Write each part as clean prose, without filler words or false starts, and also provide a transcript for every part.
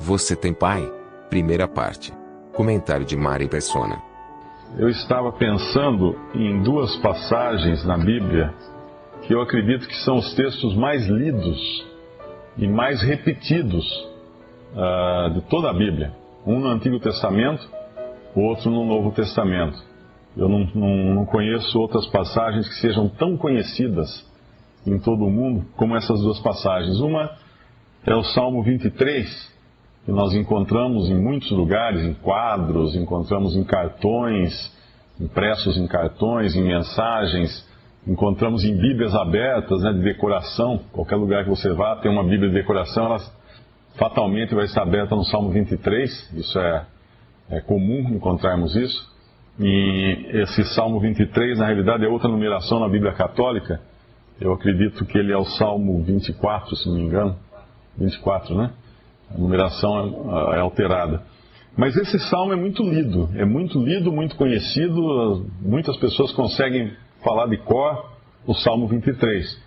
Você tem pai? Primeira parte. Comentário de Mari Persona. Eu estava pensando em duas passagens na Bíblia que eu acredito que são os textos mais lidos e mais repetidos de toda a Bíblia. Um no Antigo Testamento, o outro no Novo Testamento. Eu não conheço outras passagens que sejam tão conhecidas em todo o mundo como essas duas passagens. Uma é o Salmo 23, que nós encontramos em muitos lugares, em quadros, encontramos em cartões, impressos em cartões, em mensagens, encontramos em Bíblias abertas, de decoração. Qualquer lugar que você vá tem uma Bíblia de decoração, ela fatalmente vai estar aberta no Salmo 23, isso é comum encontrarmos isso. E esse Salmo 23, na realidade, é outra numeração na Bíblia Católica. Eu acredito que ele é o Salmo 24, se não me engano. 24, né? A numeração é alterada. Mas esse salmo é muito lido, muito conhecido. Muitas pessoas conseguem falar de cor o Salmo 23,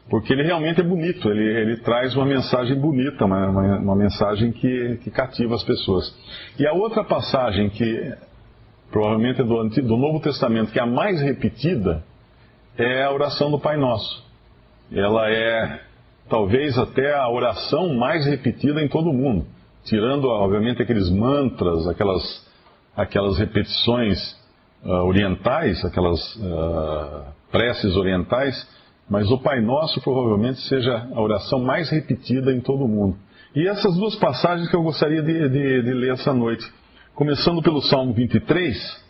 porque ele realmente é bonito, ele traz uma mensagem bonita, uma mensagem que cativa as pessoas. E a outra passagem, que provavelmente é do Novo Testamento, que é a mais repetida, é a oração do Pai Nosso. Ela é talvez até a oração mais repetida em todo o mundo, tirando, obviamente, aqueles mantras, aquelas repetições orientais, aquelas preces orientais, mas o Pai Nosso provavelmente seja a oração mais repetida em todo o mundo. E essas duas passagens que eu gostaria de ler essa noite, começando pelo Salmo 23,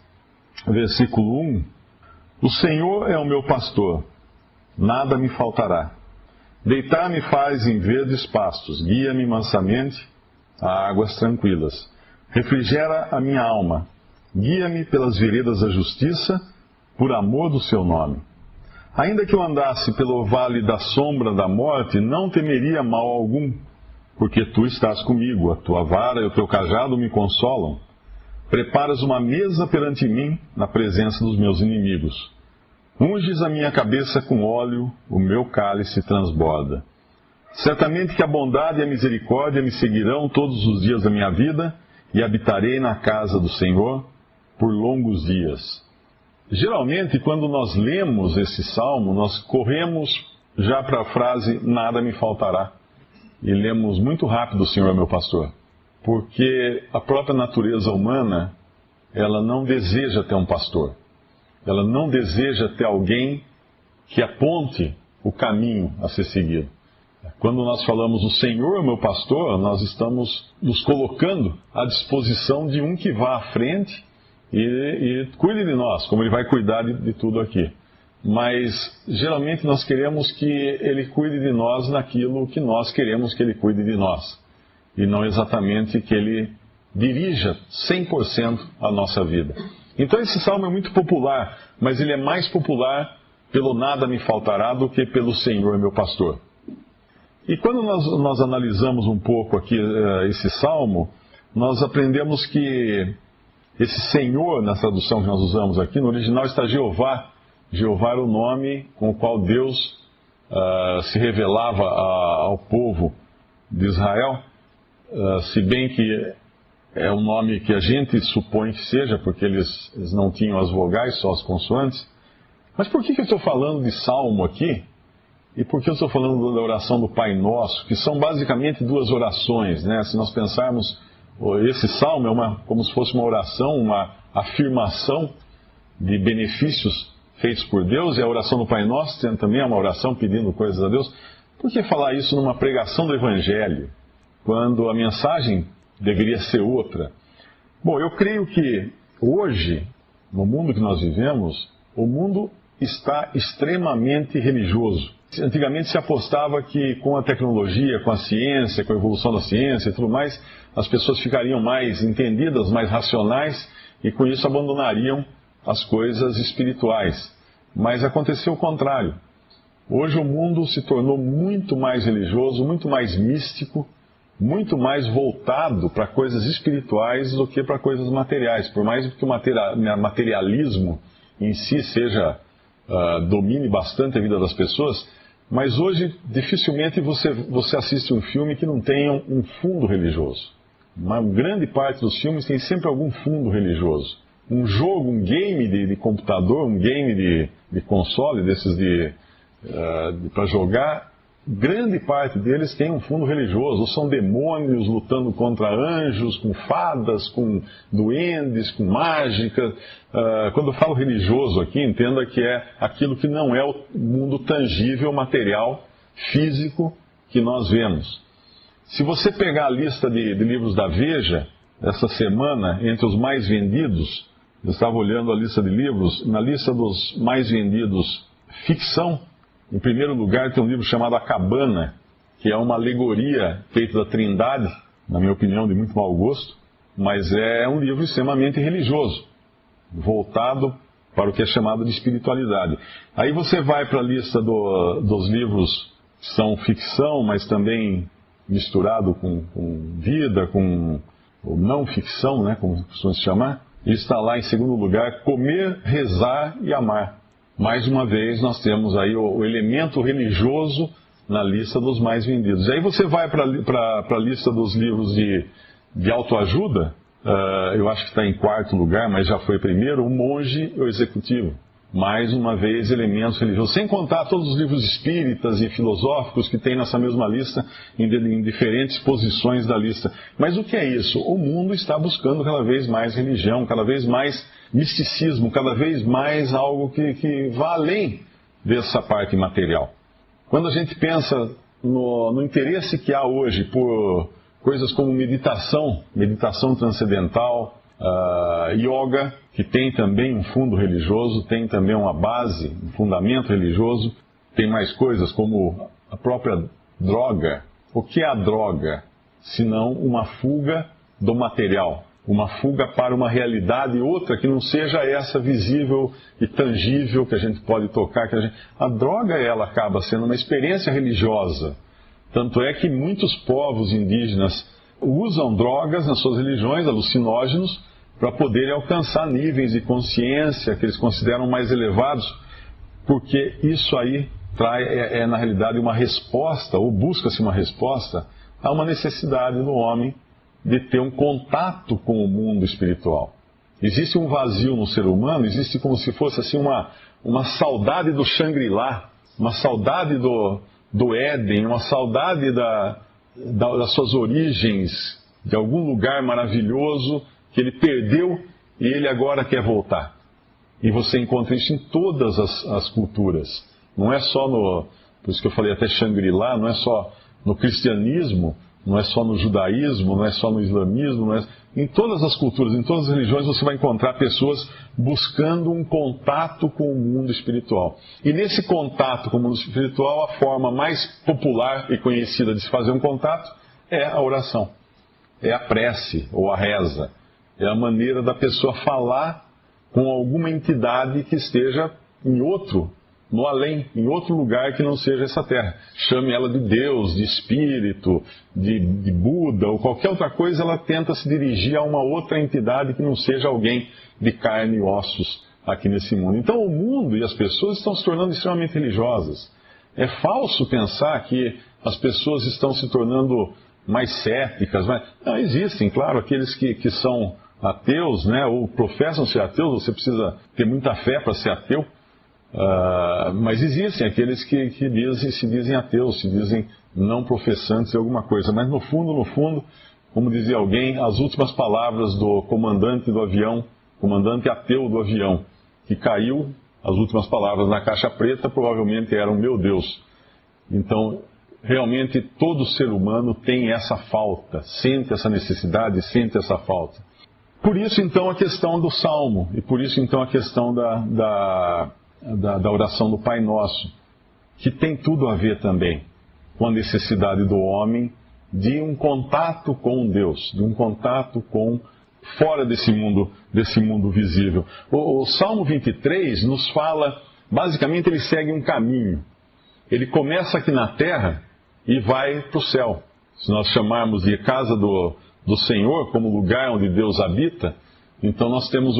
versículo 1. O Senhor é o meu pastor, nada me faltará. Deitar-me faz em verdes pastos, guia-me mansamente a águas tranquilas. Refrigera a minha alma, guia-me pelas veredas da justiça, por amor do seu nome. Ainda que eu andasse pelo vale da sombra da morte, não temeria mal algum, porque tu estás comigo, a tua vara e o teu cajado me consolam. Preparas uma mesa perante mim, na presença dos meus inimigos. Unges a minha cabeça com óleo, o meu cálice transborda. Certamente que a bondade e a misericórdia me seguirão todos os dias da minha vida, e habitarei na casa do Senhor por longos dias. Geralmente, quando nós lemos esse salmo, nós corremos já para a frase, nada me faltará. E lemos muito rápido, o Senhor é meu pastor. Porque a própria natureza humana, ela não deseja ter um pastor. Ela não deseja ter alguém que aponte o caminho a ser seguido. Quando nós falamos o Senhor é meu pastor, nós estamos nos colocando à disposição de um que vá à frente e cuide de nós, como ele vai cuidar de tudo aqui. Mas geralmente nós queremos que ele cuide de nós naquilo que nós queremos que ele cuide de nós. E não exatamente que ele dirija 100% a nossa vida. Então esse salmo é muito popular, mas ele é mais popular pelo nada me faltará do que pelo Senhor meu pastor. E quando nós analisamos um pouco aqui esse salmo, nós aprendemos que esse Senhor, na tradução que nós usamos aqui, no original está Jeová. Jeová era o nome com o qual Deus se revelava ao povo de Israel, se bem que é um nome que a gente supõe que seja, porque eles não tinham as vogais, só as consoantes. Mas por que eu estou falando de salmo aqui? E por que eu estou falando da oração do Pai Nosso? Que são basicamente duas orações, né? Se nós pensarmos, esse salmo é como se fosse uma oração, uma afirmação de benefícios feitos por Deus, e a oração do Pai Nosso também é uma oração pedindo coisas a Deus. Por que falar isso numa pregação do Evangelho, quando a mensagem deveria ser outra? Bom, eu creio que hoje, no mundo que nós vivemos, o mundo está extremamente religioso. Antigamente se apostava que com a tecnologia, com a ciência, com a evolução da ciência e tudo mais, as pessoas ficariam mais entendidas, mais racionais, e com isso abandonariam as coisas espirituais. Mas aconteceu o contrário. Hoje o mundo se tornou muito mais religioso, muito mais místico, muito mais voltado para coisas espirituais do que para coisas materiais. Por mais que o materialismo em si domine bastante a vida das pessoas, mas hoje dificilmente você assiste um filme que não tenha um fundo religioso. Uma grande parte dos filmes tem sempre algum fundo religioso. Um jogo, um game de computador, um game de console, desses para jogar, grande parte deles tem um fundo religioso. Ou são demônios lutando contra anjos, com fadas, com duendes, com mágica. Quando eu falo religioso aqui, entenda que é aquilo que não é o mundo tangível, material, físico que nós vemos. Se você pegar a lista de livros da Veja, essa semana, entre os mais vendidos, eu estava olhando a lista de livros, na lista dos mais vendidos, ficção, em primeiro lugar tem um livro chamado A Cabana, que é uma alegoria feita da Trindade, na minha opinião, de muito mau gosto, mas é um livro extremamente religioso, voltado para o que é chamado de espiritualidade. Aí você vai para a lista dos livros que são ficção, mas também misturado com vida, com não ficção, né, como costuma se chamar, e está lá em segundo lugar, Comer, Rezar e Amar. Mais uma vez nós temos aí o elemento religioso na lista dos mais vendidos. Aí você vai para a lista dos livros de autoajuda, eu acho que está em quarto lugar, mas já foi primeiro, O Monge e o Executivo. Mais uma vez, elementos religiosos. Sem contar todos os livros espíritas e filosóficos que tem nessa mesma lista, em diferentes posições da lista. Mas o que é isso? O mundo está buscando cada vez mais religião, cada vez mais misticismo, cada vez mais algo que vá além dessa parte material. Quando a gente pensa no interesse que há hoje por coisas como meditação transcendental, yoga, que tem também um fundo religioso, tem também uma base, um fundamento religioso, tem mais coisas como a própria droga. O que é a droga? Senão uma fuga do material, uma fuga para uma realidade outra que não seja essa visível e tangível que a gente pode tocar. A droga, ela acaba sendo uma experiência religiosa. Tanto é que muitos povos indígenas usam drogas nas suas religiões, alucinógenos, para poderem alcançar níveis de consciência que eles consideram mais elevados, porque isso aí é na realidade uma resposta, ou busca-se uma resposta, a uma necessidade do homem de ter um contato com o mundo espiritual. Existe um vazio no ser humano, existe como se fosse assim uma saudade do Shangri-La, uma saudade do Éden, uma saudade das suas origens, de algum lugar maravilhoso que ele perdeu e ele agora quer voltar. E você encontra isso em todas as culturas. Não é só por isso que eu falei até Shangri-La, não é só no cristianismo, não é só no judaísmo, não é só no islamismo, em todas as culturas, em todas as religiões você vai encontrar pessoas buscando um contato com o mundo espiritual. E nesse contato com o mundo espiritual, a forma mais popular e conhecida de se fazer um contato é a oração, é a prece ou a reza. É a maneira da pessoa falar com alguma entidade que esteja no além, em outro lugar que não seja essa terra. Chame ela de Deus, de Espírito, de Buda ou qualquer outra coisa, ela tenta se dirigir a uma outra entidade que não seja alguém de carne e ossos aqui nesse mundo. Então o mundo e as pessoas estão se tornando extremamente religiosas. É falso pensar que as pessoas estão se tornando mais céticas. Não, existem, claro, aqueles que são ateus, né, ou professam ser ateus, você precisa ter muita fé para ser ateu, mas existem aqueles que se dizem ateus, se dizem não professantes de alguma coisa, mas no fundo, como dizia alguém, as últimas palavras do comandante do avião, comandante ateu do avião, que caiu, as últimas palavras na caixa preta provavelmente eram: meu Deus. Então, realmente todo ser humano tem essa falta, sente essa necessidade, sente essa falta. Por isso, então, a questão do Salmo, e por isso, então, a questão da oração do Pai Nosso, que tem tudo a ver também com a necessidade do homem de um contato com Deus, de um contato fora desse mundo visível. O Salmo 23 nos fala, basicamente, ele segue um caminho. Ele começa aqui na terra e vai para o céu. Se nós chamarmos de casa do Senhor como lugar onde Deus habita, então nós temos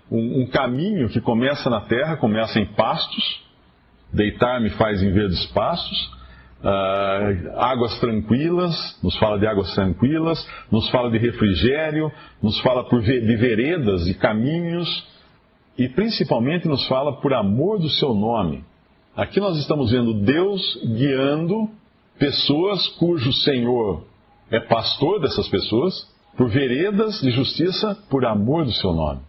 um caminho que começa na terra, começa em pastos, deitar-me faz em verdes pastos, águas tranquilas, nos fala de águas tranquilas, nos fala de refrigério, nos fala de veredas e caminhos, e principalmente nos fala por amor do seu nome. Aqui nós estamos vendo Deus guiando pessoas cujo Senhor é pastor dessas pessoas, por veredas de justiça, por amor do seu nome.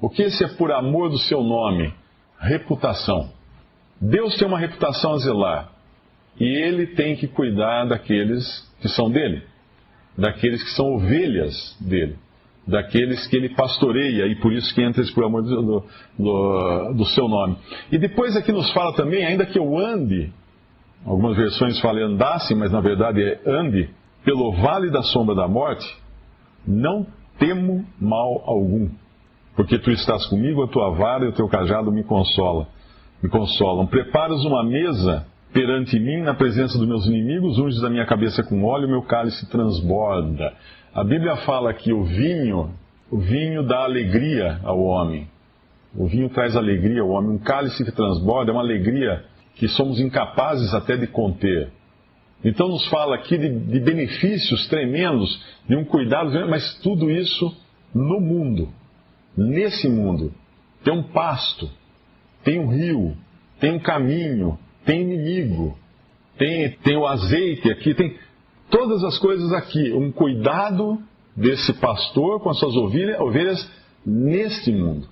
O que esse é por amor do seu nome? Reputação. Deus tem uma reputação a zelar. E Ele tem que cuidar daqueles que são dele. Daqueles que são ovelhas dele. Daqueles que Ele pastoreia. E por isso que entra esse por amor do seu nome. E depois aqui nos fala também, ainda que eu ande, algumas versões falam andasse, mas na verdade é ande, pelo vale da sombra da morte, não temo mal algum. Porque tu estás comigo, a tua vara e o teu cajado me consolam. Preparas uma mesa perante mim, na presença dos meus inimigos, unges a minha cabeça com óleo, meu cálice transborda. A Bíblia fala que o vinho dá alegria ao homem. O vinho traz alegria ao homem. Um cálice que transborda é uma alegria que somos incapazes até de conter. Então nos fala aqui de benefícios tremendos, de um cuidado, mas tudo isso no mundo. Nesse mundo, tem um pasto, tem um rio, tem um caminho, tem inimigo, tem o azeite aqui, tem todas as coisas aqui. Um cuidado desse pastor com as suas ovelhas neste mundo.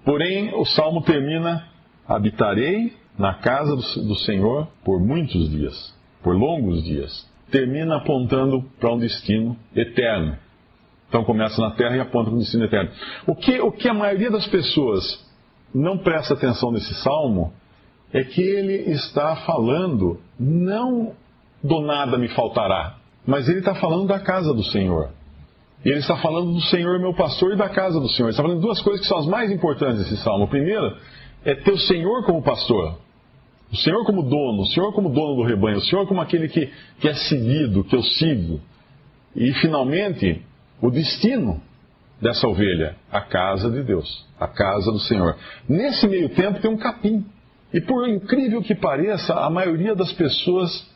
Porém, o Salmo termina, habitarei na casa do Senhor por muitos dias, por longos dias. Termina apontando para um destino eterno. Então começa na terra e aponta para um destino eterno. O que a maioria das pessoas não presta atenção nesse salmo é que ele está falando não do nada me faltará, mas ele está falando da casa do Senhor. E ele está falando do Senhor meu pastor e da casa do Senhor. Ele está falando de duas coisas que são as mais importantes desse salmo. A primeira é ter o Senhor como pastor. O Senhor como dono, o Senhor como dono do rebanho, o Senhor como aquele que é seguido, que eu sigo. E finalmente, o destino dessa ovelha, a casa de Deus, a casa do Senhor. Nesse meio tempo tem um capim. E por incrível que pareça, a maioria das pessoas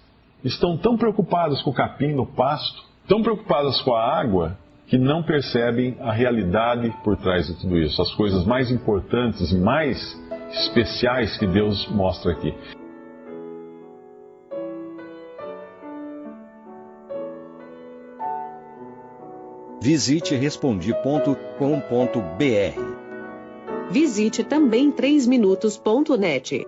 estão tão preocupadas com o capim no pasto, tão preocupadas com a água, que não percebem a realidade por trás de tudo isso. As coisas mais importantes e mais especiais que Deus mostra aqui. Visite Respondi.com.br. Visite também 3minutos.net.